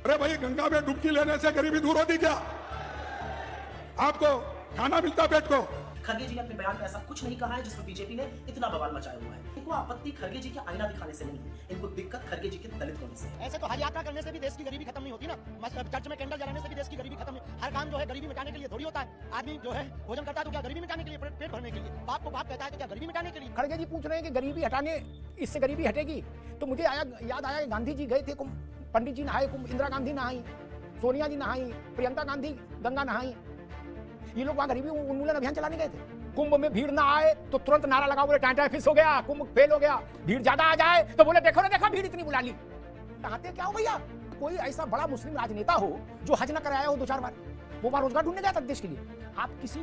अरे भाई, गंगा में डुबकी लेने से गरीबी दूर होती क्या? आपको खाना मिलता पेट को? खरगे जी ने अपने बयान में ऐसा कुछ नहीं कहा है जिसमें बीजेपी ने इतना बवाल मचाया हुआ है। इनको आपत्ति खरगे जी के आईना दिखाने से नहीं है, इनको दिक्कत खरगे जी के दलित होने से। ऐसे तो हज यात्रा करने से भी देश की गरीबी खत्म नहीं होती ना, चर्च में कैंडल जलाने से भी देश की गरीबी खत्म नहीं। हर काम जो है गरीबी मिटाने के लिए थोड़ी होता है। आदमी जो है भोजन करता है तो क्या गरीबी मिटाने के लिए, पेट भरने के लिए? बाप को बाप कहता है तो क्या गरीबी मिटाने के लिए? खड़गे जी पूछ रहे हैं कि गरीबी हटाने, इससे गरीबी हटेगी। तो मुझे याद आया गांधी जी गए थे कुंभ, पंडित जी नहाए कुंभ, इंदिरा गांधी नहाई, सोनिया जी नहाई, प्रियंका गांधी गंगा नहाई। ये लोग वहां गरीबी उन्मूलन अभियान चलाने गए थे। कुंभ में भीड़ ना आए तो तुरंत नारा लगा, बोले टाटा फिस हो गया, कुंभ फेल हो गया। भीड़ ज्यादा आ जाए तो बोले देखो ना, देखा भीड़ इतनी बुला ली। चाहते क्या हो भैया? कोई ऐसा बड़ा मुस्लिम राजनेता हो जो हज न कराया हो 2-4 बार, वो बार रोजगार ढूंढने गया था देश के लिए। आप किसी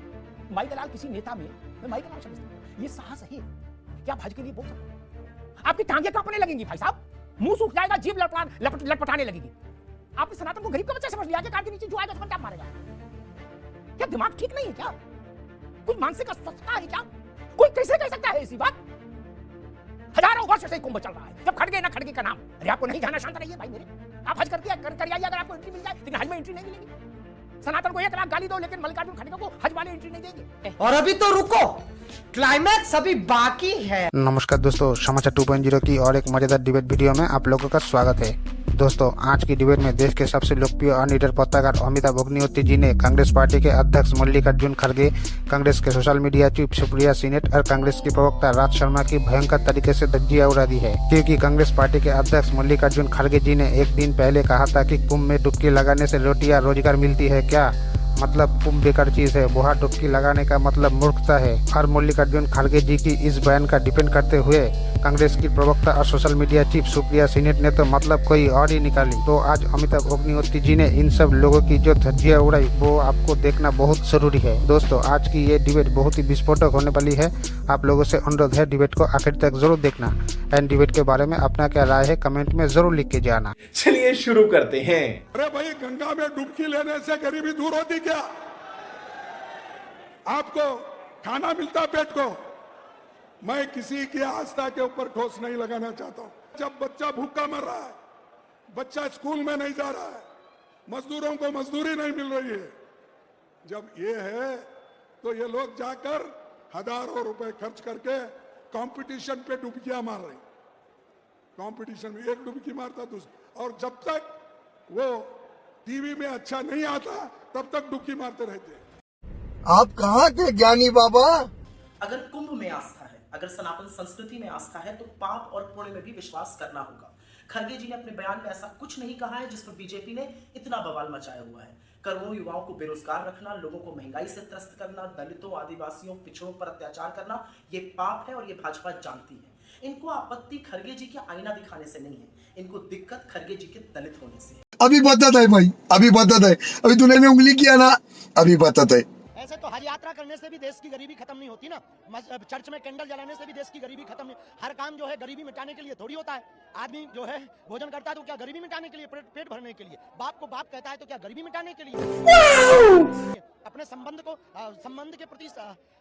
माई दलाल, किसी नेता में, मैं माई दलाल समझता, ये साहस है कि आप हज के लिए बोल सकते? आपकी टांगे कांपने लगेंगी भाई साहब, मुंह सूख जाएगा, जीभ लटपटाने लगेगी। आपने सनातन को गरीब का बच्चा समझ लिया कि कार के नीचे जो आएगा उसको क्या मारेगा? क्या दिमाग ठीक नहीं है क्या? कुछ मानसिक अस्वस्थता है क्या? कोई कैसे कह सकता है ऐसी बात? हजारों वर्ष से कुंभ चल रहा है, जब खड़गे ना खड़गे का नाम। अरे आपको नहीं जाना, शांत रहिए भाई मेरे। आप हज कर आइए अगर आपको एंट्री मिल जाए, लेकिन हज में एंट्री नहीं मिलेगी। सनातन को 1 लाख गाली दो, लेकिन मल्लिकार्जुन खड़गे को हज वाले एंट्री नहीं देंगे। और अभी तो रुको, क्लाइमैक्स अभी बाकी है। नमस्कार दोस्तों, समाचार 2.0 की और एक मजेदार डिबेट वीडियो में आप लोगों का स्वागत है। दोस्तों, आज की डिबेट में देश के सबसे लोकप्रिय और निडर पत्रकार अमिताभ अग्निहोत्री जी ने कांग्रेस पार्टी के अध्यक्ष मल्लिकार्जुन खड़गे, कांग्रेस के social media chief Supriya senate और कांग्रेस की प्रवक्ता राज शर्मा की भयंकर तरीके से धज्जियां उड़ा दी है। क्योंकि कांग्रेस पार्टी के अध्यक्ष मल्लिकार्जुन खड़गे जी ने एक दिन पहले कहा था कि कुंभ में डुबकी लगाने से रोटियां रोजगार मिलती है क्या, मतलब कुंभ बेकार चीज है, वहाँ डुबकी लगाने का मतलब मूर्खता है। और मल्लिकार्जुन खड़गे जी की इस बयान का डिफेंड करते हुए कांग्रेस की प्रवक्ता और social media chief Supriya senate ने तो मतलब कोई और ही निकाली। तो आज अमिताभ अग्निहोत्री जी ने इन सब लोगों की जो धज्जियां उड़ाई वो आपको देखना बहुत जरूरी है। दोस्तों, आज की ये डिबेट बहुत ही विस्फोटक होने वाली है। आप लोगों से अनुरोध है डिबेट को आखिर तक जरूर देखना एंड डिबेट के बारे में अपना क्या राय है कमेंट में जरूर लिख के जाना। चलिए शुरू करते हैं। अरे भाई, गंगा में डुबकी लेने से गरीबी दूर होती क्या? आपको खाना मिलता पेट को? मैं किसी की आस्था के ऊपर ठोस नहीं लगाना चाहता हूं। जब बच्चा भूखा मर रहा है, बच्चा स्कूल में नहीं जा रहा है, मजदूरों को मजदूरी नहीं मिल रही है, जब ये है तो ये लोग जाकर हजारों रुपए खर्च करके कंपटीशन पे डुबकियां मार रहे। कंपटीशन में एक डुबकी मारता दूसरा, और जब तक वो टीवी में अच्छा नहीं आता तब तक डुबकी मारते रहते हैं। आप कहाँ के ज्ञानी बाबा? अगर कुंभ में आस्था है, अगर सनातन संस्कृति में आस्था है, तो पाप और पुण्य में भी विश्वास करना होगा। खरगे जी ने अपने बयान में ऐसा कुछ नहीं कहा है जिस पर बीजेपी ने इतना बवाल मचाया हुआ है। करोड़ों युवाओं को बेरोजगार रखना, लोगों को महंगाई से त्रस्त करना, दलितों, आदिवासियों, पिछड़ों पर अत्याचार करना, ये पाप है और ये भाजपा जानती है। इनको आपत्ति खरगे जी के आईना दिखाने से नहीं है, इनको दिक्कत खरगे जी के दलित होने से। अभी बताता है भाई, अभी बताता है। अभी तूने उंगली किया ना, अभी बताता है। ऐसे तो हज यात्रा करने से भी देश की गरीबी खत्म नहीं होती ना, चर्च में कैंडल जलाने से भी देश की गरीबी खत्म नहीं। हर काम जो है गरीबी मिटाने के लिए थोड़ी होता है। आदमी जो है भोजन करता है तो क्या गरीबी मिटाने के लिए, पेट भरने के लिए? बाप को बाप कहता है तो क्या गरीबी मिटाने के लिए? अपने संबंध के प्रति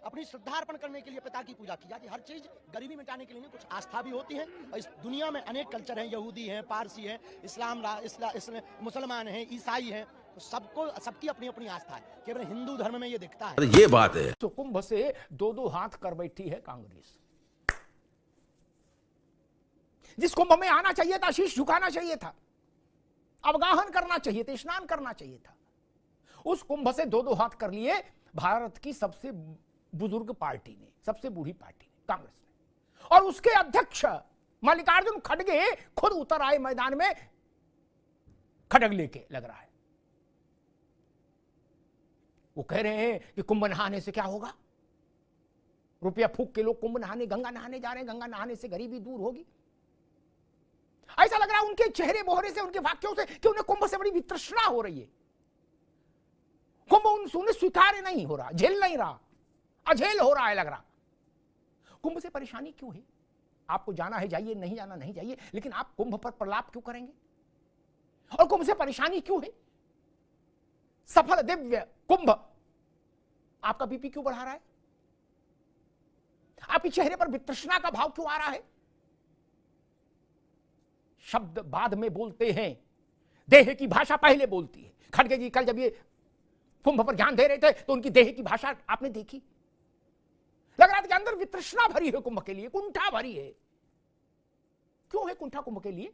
अपनी श्रद्धा अर्पण करने के लिए पिता की पूजा की जाती है। हर चीज गरीबी मिटाने के लिए नहीं, कुछ आस्था भी होती है। इस दुनिया में अनेक कल्चर हैं, यहूदी हैं, पारसी हैं, मुसलमान हैं, ईसाई हैं, तो सबको सबकी अपनी अपनी आस्था है। केवल हिंदू धर्म में ये दिखता है। ये बात है। तो कुंभ से 2-2 हाथ कर बैठी है कांग्रेस। जिस कुंभ में आना चाहिए था, शीश झुकाना चाहिए था, अवगाहन करना चाहिए था, स्नान करना चाहिए था, उस कुंभ से 2-2 हाथ कर लिए भारत की सबसे बुजुर्ग पार्टी ने, सबसे बूढ़ी पार्टी ने, कांग्रेस ने। और उसके अध्यक्ष मल्लिकार्जुन खड़गे खुद उतर आए मैदान में, खड़ग लेके लग रहा है। वो कह रहे हैं कि कुंभ नहाने से क्या होगा, रुपया फूक के लोग कुंभ नहाने, गंगा नहाने जा रहे हैं, गंगा नहाने से गरीबी दूर होगी। ऐसा लग रहा है उनके चेहरे बोहरे से, उनके वाक्यों से कि उन्हें कुंभ से बड़ी वितृष्णा हो रही है। कुंभ उन्हें स्वीकार्य नहीं हो रहा, झेल नहीं रहा, अझेल हो रहा है लग रहा। कुंभ से परेशानी क्यों है? आपको जाना है जाइए, नहीं जाना नहीं जाइए, लेकिन आप कुंभ पर प्रलाप क्यों करेंगे? और कुंभ से परेशानी क्यों है? सफल दिव्य कुंभ आपका बीपी क्यों बढ़ा रहा है? आपके चेहरे पर वितृष्णा का भाव क्यों आ रहा है? शब्द बाद में बोलते हैं, देह की भाषा पहले बोलती है। खड़गे जी कल जब ये कुंभ पर ज्ञान दे रहे थे तो उनकी देह की भाषा आपने देखी, लग रहा था कि अंदर वितृष्णा भरी है कुंभ के लिए, कुंठा भरी है। क्यों है कुंठा कुंभ के लिए?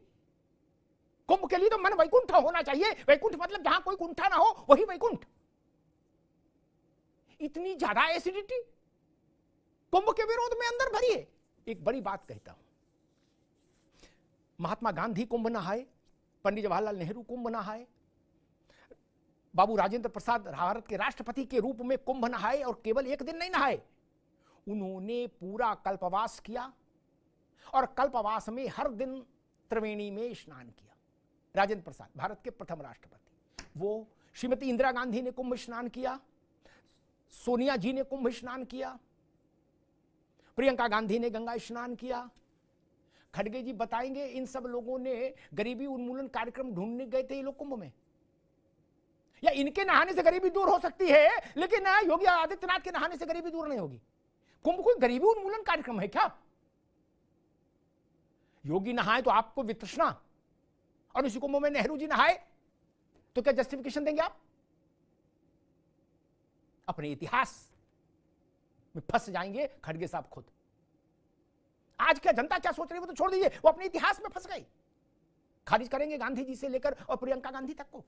कुंभ के लिए तो मन वैकुंठ होना चाहिए। वैकुंठ मतलब जहां कोई कुंठा ना हो वही वैकुंठ। इतनी ज्यादा एसिडिटी कुंभ के विरोध में अंदर भरी है। एक बड़ी बात कहता हूं, महात्मा गांधी कुंभ नहाए, पंडित जवाहरलाल नेहरू कुंभ नहाए, बाबू राजेंद्र प्रसाद भारत के राष्ट्रपति के रूप में कुंभ नहाए, और केवल एक दिन नहीं नहाए, उन्होंने पूरा कल्पवास किया और कल्पवास में हर दिन त्रिवेणी में स्नान किया। राजेंद्र प्रसाद भारत के प्रथम राष्ट्रपति, वो श्रीमती इंदिरा गांधी ने कुंभ स्नान किया, सोनिया जी ने कुंभ स्नान किया, प्रियंका गांधी ने गंगा स्नान किया। खड़गे जी बताएंगे इन सब लोगों ने गरीबी उन्मूलन कार्यक्रम ढूंढने गए थे ये लोग कुंभ में, या इनके नहाने से गरीबी दूर हो सकती है, लेकिन योगी आदित्यनाथ के नहाने से गरीबी दूर नहीं होगी। कुंभ कोई गरीबी उन्मूलन कार्यक्रम है क्या? योगी नहाए तो आपको वितृष्णा, और इसी कुंभ में नेहरू जी नहाए तो क्या जस्टिफिकेशन देंगे आप? अपने इतिहास में फंस जाएंगे खड़गे साहब खुद। आज क्या जनता क्या सोच रही है वो तो छोड़ दीजिए, वो अपने इतिहास में फंस गई। खारिज करेंगे गांधी जी से लेकर और प्रियंका गांधी तक को।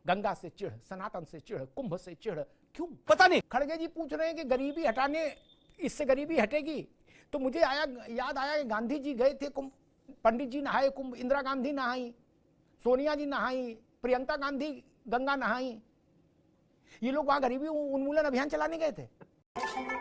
गंगा से चिढ़, सनातन से चिढ़, कुंभ से चिढ़, क्यों पता नहीं। खड़गे जी पूछ रहे हैं कि गरीबी हटाने, इससे गरीबी हटेगी, तो मुझे याद आया कि गांधी जी गए थे कुंभ, पंडित जी नहाए कुंभ, इंदिरा गांधी नहाई, सोनिया जी नहाई, प्रियंका गांधी गंगा नहाई, ये लोग वहां गरीबी उन्मूलन अभियान चलाने गए थे।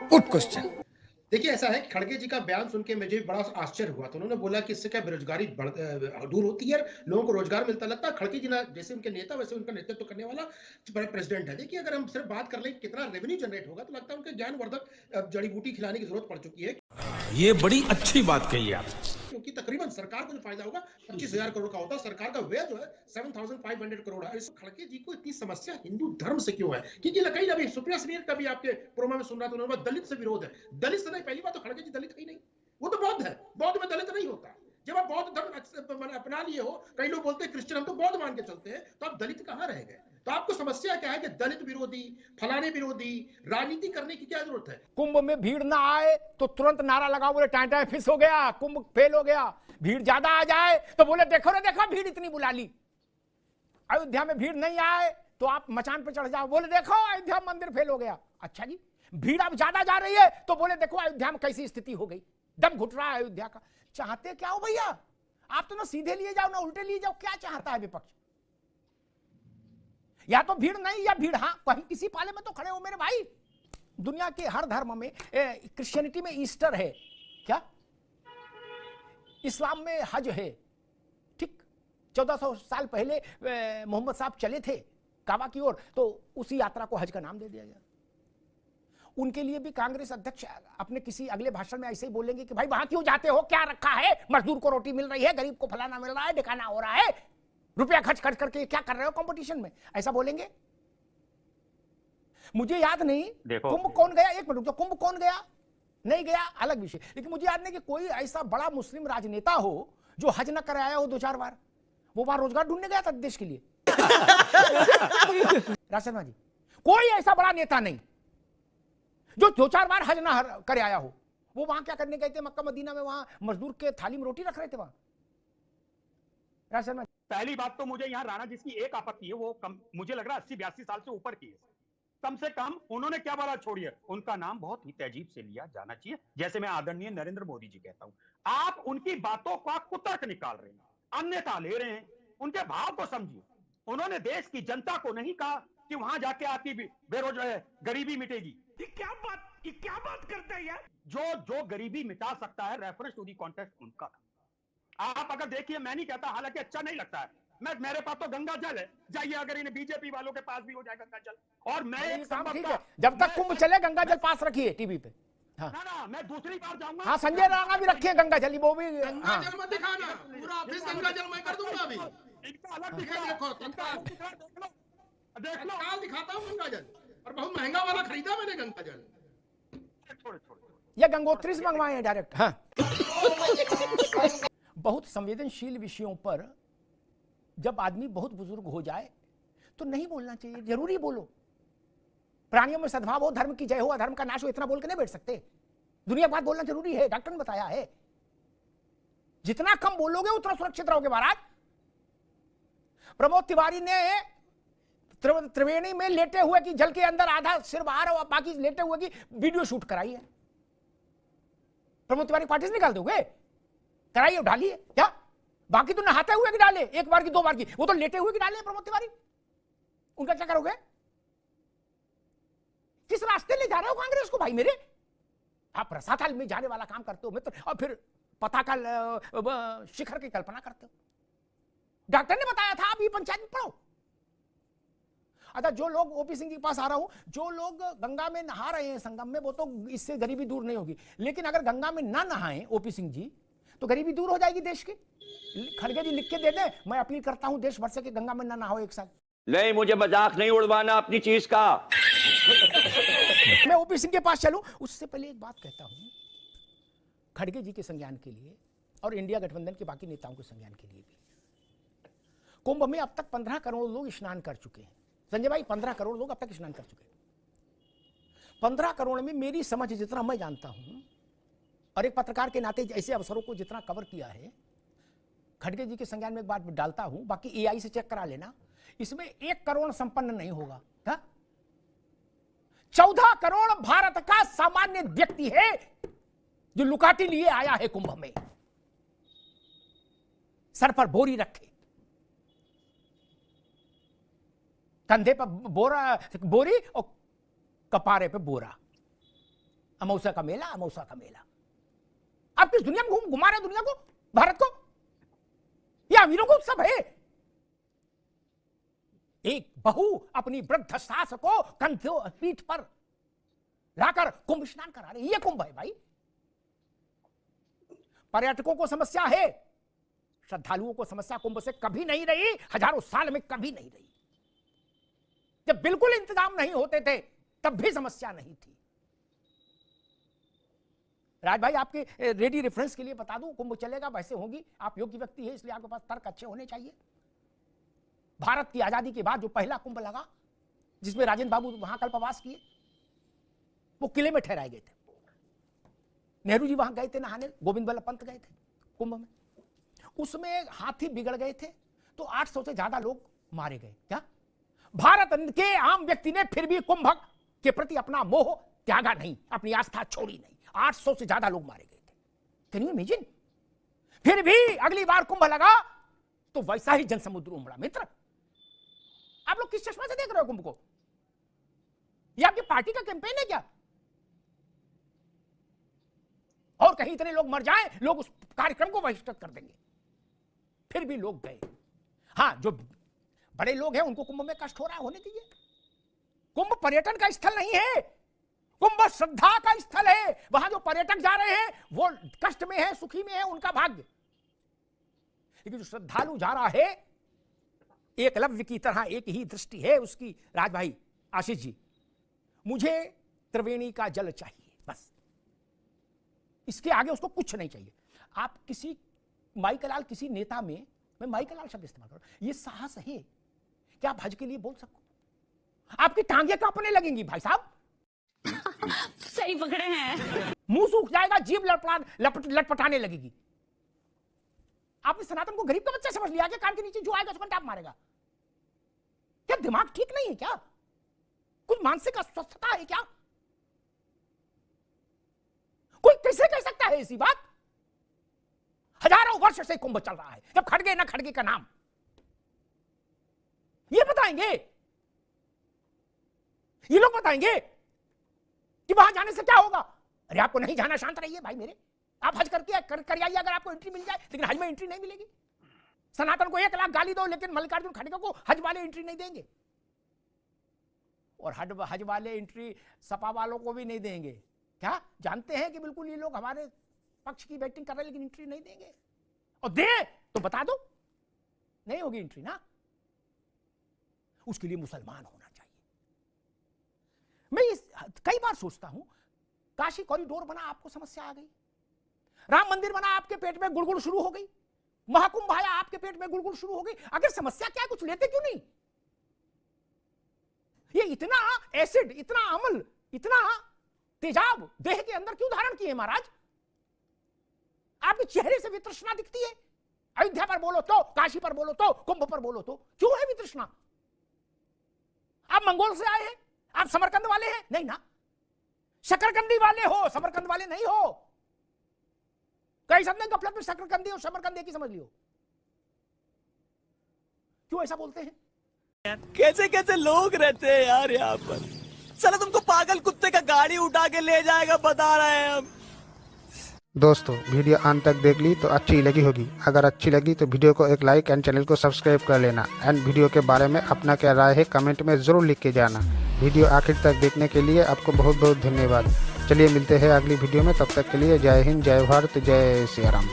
Good question. देखिए ऐसा है, खड़गे जी का बयान सुन के मुझे बड़ा आश्चर्य हुआ। तो उन्होंने बोला कि इससे क्या बेरोजगारी दूर होती है, लोगों को रोजगार मिलता। लगता है खड़गे जी ना जैसे उनके नेता वैसे उनका नेतृत्व करने वाला प्रेसिडेंट है। देखिए अगर हम सिर्फ बात कर लें कितना रेवेन्यू जनरेट होगा, तो लगता है उनके ज्ञानवर्धक जड़ी बूटी खिलाने की जरूरत पड़ चुकी है। ये बड़ी अच्छी बात कही आप, क्योंकि तकरीबन सरकार को जो फायदा होगा 25,000 करोड़ का होता है, सरकार का व्यय जो है 7,500 करोड़ है। इस खड़गे जी को इतनी समस्या हिंदू धर्म से क्यों है? क्योंकि कहीं अभी सुप्रिया सुनील का भी आपके प्रोमो में सुन रहा था, उन्होंने दलित से विरोध है। दलित से नहीं, पहली बात तो खड़गे जी दलित ही नहीं, वो तो बौद्ध है, बौद्ध में दलित नहीं होता। जब आप बौद्ध धर्म अपना लिए हो, कई लोग बोलते हैं क्रिश्चियन, हम तो बौद्ध मान के चलते हैं, तो आप दलित कहां रह गए? तो आपको समस्या क्या है कि दलित विरोधी, फलाने विरोधी राजनीति करने की क्या जरूरत है? कुंभ में भीड़ ना आए तो तुरंत नारा लगाओ, बोले टाइम फिस हो गया, कुंभ फेल हो गया। भीड़ ज्यादा आ जाए तो बोले देखो रे देखो भीड़ इतनी बुला ली। अयोध्या में भीड़ नहीं आए तो आप मचान पे चढ़ जाओ, बोले देखो अयोध्या मंदिर फेल हो गया। अच्छा जी, भीड़ अब ज्यादा जा रही है तो बोले देखो अयोध्या में कैसी स्थिति हो गई, दम घुट रहा है अयोध्या का। चाहते क्या हो भैया? आप तो ना सीधे लिए जाओ ना उल्टे लिए जाओ, क्या चाहता है विपक्ष? या तो भीड़ नहीं या भीड़ हाँ, कहीं किसी पाले में तो खड़े हो मेरे भाई। दुनिया के हर धर्म में, क्रिश्चियनिटी में ईस्टर है क्या, इस्लाम में हज है, ठीक 1400 साल पहले मोहम्मद साहब चले थे काबा की ओर, तो उसी यात्रा को हज का नाम दे दिया गया। उनके लिए भी कांग्रेस अध्यक्ष अपने किसी अगले भाषण में ऐसे ही बोलेंगे कि भाई वहां क्यों जाते हो, क्या रखा है, मजदूर को रोटी मिल रही है, गरीब को फलाना मिल रहा है, दिखाना हो रहा है, रुपया खर्च करके क्या कर रहे हो कंपटीशन में, ऐसा बोलेंगे। मुझे याद नहीं कुंभ कौन गया, एक मिनट, कुंभ कौन गया नहीं गया अलग विषय, लेकिन मुझे याद नहीं कि कोई ऐसा बड़ा मुस्लिम राजनेता हो जो हज न कर आया हो 2-4 बार। वो वहां रोजगार ढूंढने गया था देश के लिए। राज शर्मा जी, कोई ऐसा बड़ा नेता नहीं जो 2-4 बार हज ना कर आया हो। वो वहां क्या करने गए थे? मक्का मदीना में वहां मजदूर के थाली में रोटी रख रहे थे वहां। राज शर्मा, पहली बात तो मुझे यहाँ राणा जिसकी एक आपत्ति है वो मुझे लग रहा है 80-82 साल से ऊपर की है। कम से कम उन्होंने क्या बोला छोड़िए, उनका नाम बहुत ही तहजीब से लिया जाना चाहिए, जैसे मैं आदरणीय नरेंद्र मोदी जी कहता हूं। आप उनकी बातों का कुतर्क निकाल रहे हैं, अन्यथा ले रहे हैं, उनके भाव को समझिए। उन्होंने देश की जनता को नहीं कहा कि वहां जाके आपकी बेरोजगारी गरीबी मिटेगी। ये क्या बात करते हैं यार? जो गरीबी मिटा सकता है, रेफरेंस टू दी कॉन्टेक्स्ट उनका। आप अगर देखिए, मैं नहीं कहता, हालांकि अच्छा नहीं लगता है, मेरे पास तो गंगा जल है, जाइए अगर इन्हें बीजेपी वालों के पास भी हो जाए गंगा जल। और मैं एक जब तक कुंभ चले गंगा जल पास रखिए टीवी पे। हाँ। ना मैं दूसरी बार जाऊंगा। हाँ, संजय राणा भी रखिए गंगा जल, वो भी गंगा जल मत दिखाना, पूरा ऑफिस गंगा जल मैं कर दूंगा अभी। इनका अलग देखो तत्काल दिखाता हूँ गंगा जल, और बहुत महंगा वाला खरीदा मैंने गंगा जल। ये गंगोत्री से मंगवाए हैं डायरेक्ट। हाँ। बहुत संवेदनशील विषयों पर जब आदमी बहुत बुजुर्ग हो जाए तो नहीं बोलना चाहिए, जरूरी बोलो। प्राणियों में सद्भाव हो, धर्म की जय हो, अधर्म का नाश हो, इतना बोल के नहीं बैठ सकते। दुनिया की बात बोलना जरूरी है, डॉक्टर ने बताया है। जितना कम बोलोगे उतना सुरक्षित रहोगे महाराज। प्रमोद तिवारी ने त्रिवेणी में लेटे हुए की जल के अंदर आधा सिर बाहर और बाकी लेटे हुए की वीडियो शूट कराई है। प्रमोद तिवारी पार्टी से निकाल दोगे? कराइए, डालिए क्या? बाकी तो नहाते हुए की डाले, एक बार की, दो बार की, वो तो लेटे हुए की डाले प्रमोद तिवारी। उनका क्या करोगे? किस रास्ते ले जा रहे हो कांग्रेस को भाई मेरे? आप रसातल में जाने वाला काम करते हो मित्र, और फिर पताका शिखर की कल्पना करते हो। डॉक्टर ने बताया था, आप ये पंचायत में पढ़ो। अच्छा, जो लोग ओपी सिंह जी के पास आ रहा हूं, जो लोग गंगा में नहा रहे हैं संगम में, वो तो इससे गरीबी दूर नहीं होगी। लेकिन अगर गंगा में ना नहाएं ओपी सिंह जी, तो गरीबी दूर हो जाएगी देश की। खड़गे जी लिख के दे दें, मैं अपील करता हूं देश भर से कि गंगा में ना नहाओ एक साल। नहीं, मुझे मजाक नहीं उड़वाना अपनी चीज का। मैं ओपी सिंह के पास चलूं, उससे पहले एक बात कहता हूं, खड़गे जी के संज्ञान के लिए और इंडिया गठबंधन के बाकी नेताओं के संज्ञान के लिए भी, कुंभ में अब तक 15 करोड़ लोग स्नान कर चुके हैं। संजय भाई, 15 करोड़ लोग अब तक स्नान कर चुके हैं। 15 करोड़ में मेरी समझ जितना मैं जानता हूं और एक पत्रकार के नाते ऐसे अवसरों को जितना कवर किया है, खड़गे जी के संज्ञान में एक बात डालता हूं, बाकी एआई से चेक करा लेना, इसमें 1 करोड़ संपन्न नहीं होगा। 14 करोड़ भारत का सामान्य व्यक्ति है जो लुकाटी लिए आया है कुंभ में, सर पर बोरी रखे, कंधे पर बोरी और कपारे पे बोरा। अमावस्या का मेला, अमावस्या का मेला। आप किस दुनिया में घुमा रहे दुनिया को, भारत को? या अमीरों को सब है। एक बहू अपनी वृद्ध सास को कंधों पीठ पर लाकर कुंभ स्नान करा रही, ये कुंभ है भाई। पर्यटकों को समस्या है, श्रद्धालुओं को समस्या कुंभ से कभी नहीं रही, हजारों साल में कभी नहीं रही। जब बिल्कुल इंतजाम नहीं होते थे तब भी समस्या नहीं थी। राज भाई, आपके रेडी रेफरेंस के लिए बता दूं, कुंभ चलेगा, वैसे होगी। आप योग्य व्यक्ति है, इसलिए आपके पास तर्क अच्छे होने चाहिए। भारत की आजादी के बाद जो पहला कुंभ लगा, जिसमें राजेंद्र बाबू वहां कल्पवास किए, वो किले में ठहराए गए थे। नेहरू जी वहां गए थे नहाने, गोविंद वल्लभ पंत गए थे कुंभ में। उसमें हाथी बिगड़ गए थे तो 800 से ज्यादा लोग मारे गए। क्या भारत के आम व्यक्ति ने फिर भी कुंभ के प्रति अपना मोह त्यागा नहीं, अपनी आस्था छोड़ी नहीं। 800 से ज्यादा लोग मारे गए थे। Can you imagine? फिर भी अगली बार कुंभ लगा तो वैसा ही जनसमुद्र उमड़ा। मित्र, आप लोग किस चश्मे से देख रहे हो कुंभ को? ये आपकी पार्टी का कैंपेन है क्या? और कहीं इतने लोग मर जाएं, लोग उस कार्यक्रम को बहिष्कृत कर देंगे। फिर भी लोग गए। हां, जो बड़े लोग हैं उनको कुंभ में कष्ट हो रहा है, होने दीजिए। कुंभ पर्यटन का स्थल नहीं है, कुंभ श्रद्धा का स्थल है। वहां जो पर्यटक जा रहे हैं वो कष्ट में है, सुखी में है, उनका भाग्य। लेकिन जो श्रद्धालु जा रहा है, एकलव्य की तरह एक ही दृष्टि है उसकी। राज भाई, आशीष जी, मुझे त्रिवेणी का जल चाहिए, बस। इसके आगे उसको कुछ नहीं चाहिए। आप किसी माइकलाल, किसी नेता में, मैं माइकलाल शब्द इस्तेमाल कर रहा हूं, ये साहस है कि आप हज के लिए बोल सको? आपकी टांगे कांपने लगेंगी भाई साहब। सही पकड़े हैं। मुंह सूख जाएगा, जीभ लटपटाने लगेगी। आपने सनातन को गरीब का बच्चा समझ लिया कि कान के नीचे जो आएगा उसको टाप मारेगा। क्या दिमाग ठीक नहीं है क्या? कुछ मानसिक अस्वस्थता है क्या? कोई कैसे कह सकता है ऐसी बात? हजारों वर्ष से कुंभ चल रहा है, जब खड़गे ना खड़गे का नाम। ये बताएंगे, ये लोग बताएंगे कि वहां जाने से क्या होगा? अरे आपको नहीं जाना, शांत रहिए भाई मेरे। आप हज करके कर आइए अगर आपको एंट्री मिल जाए, लेकिन हज में एंट्री नहीं मिलेगी। सनातन को 1 लाख गाली दो, लेकिन मल्लिकार्जुन खड़गे को हज वाले एंट्री नहीं देंगे। और हज वाले एंट्री सपा वालों को भी नहीं देंगे। क्या जानते हैं कि बिल्कुल ये लोग हमारे पक्ष की बैटिंग कर रहे हैं, लेकिन एंट्री नहीं देंगे। और दे तो बता दो, नहीं होगी एंट्री ना। उसके लिए मुसलमान होना चाहिए। मैं कई बार सोचता हूं, काशी कॉरिडोर बना, आपको समस्या आ गई। राम मंदिर बना, आपके पेट में गुड़गुड़ शुरू हो गई। महाकुंभ आया, आपके पेट में गुड़गुड़ शुरू हो गई। अगर समस्या क्या है, कुछ लेते क्यों नहीं? ये इतना एसिड, इतना अम्ल, इतना तेजाब देह के अंदर क्यों धारण किए महाराज? आपके चेहरे से वितृष्णा दिखती है। अयोध्या पर बोलो तो, काशी पर बोलो तो, कुंभ पर बोलो तो, क्यों है वितृष्णा? आप मंगोल से आए हैं, आप समरकंद वाले हैं? नहीं ना, शकरकंदी वाले हो, समरकंद वाले नहीं हो। कई सब ने गफलत में शकरकंदी और समरकंदी की समझ लियो। क्यों ऐसा बोलते हैं? कैसे कैसे लोग रहते हैं यार यहाँ पर। चलो तुमको पागल कुत्ते का गाड़ी उठा के ले जाएगा, बता रहे हैं हम। दोस्तों वीडियो अंत तक देख ली तो अच्छी लगी होगी। अगर अच्छी लगी तो वीडियो को एक लाइक एंड चैनल को सब्सक्राइब कर लेना। एंड वीडियो के बारे में अपना क्या राय है कमेंट में ज़रूर लिख के जाना। वीडियो आखिर तक देखने के लिए आपको बहुत बहुत धन्यवाद। चलिए मिलते हैं अगली वीडियो में, तब तक के लिए जय हिंद, जय भारत, जय सिया राम।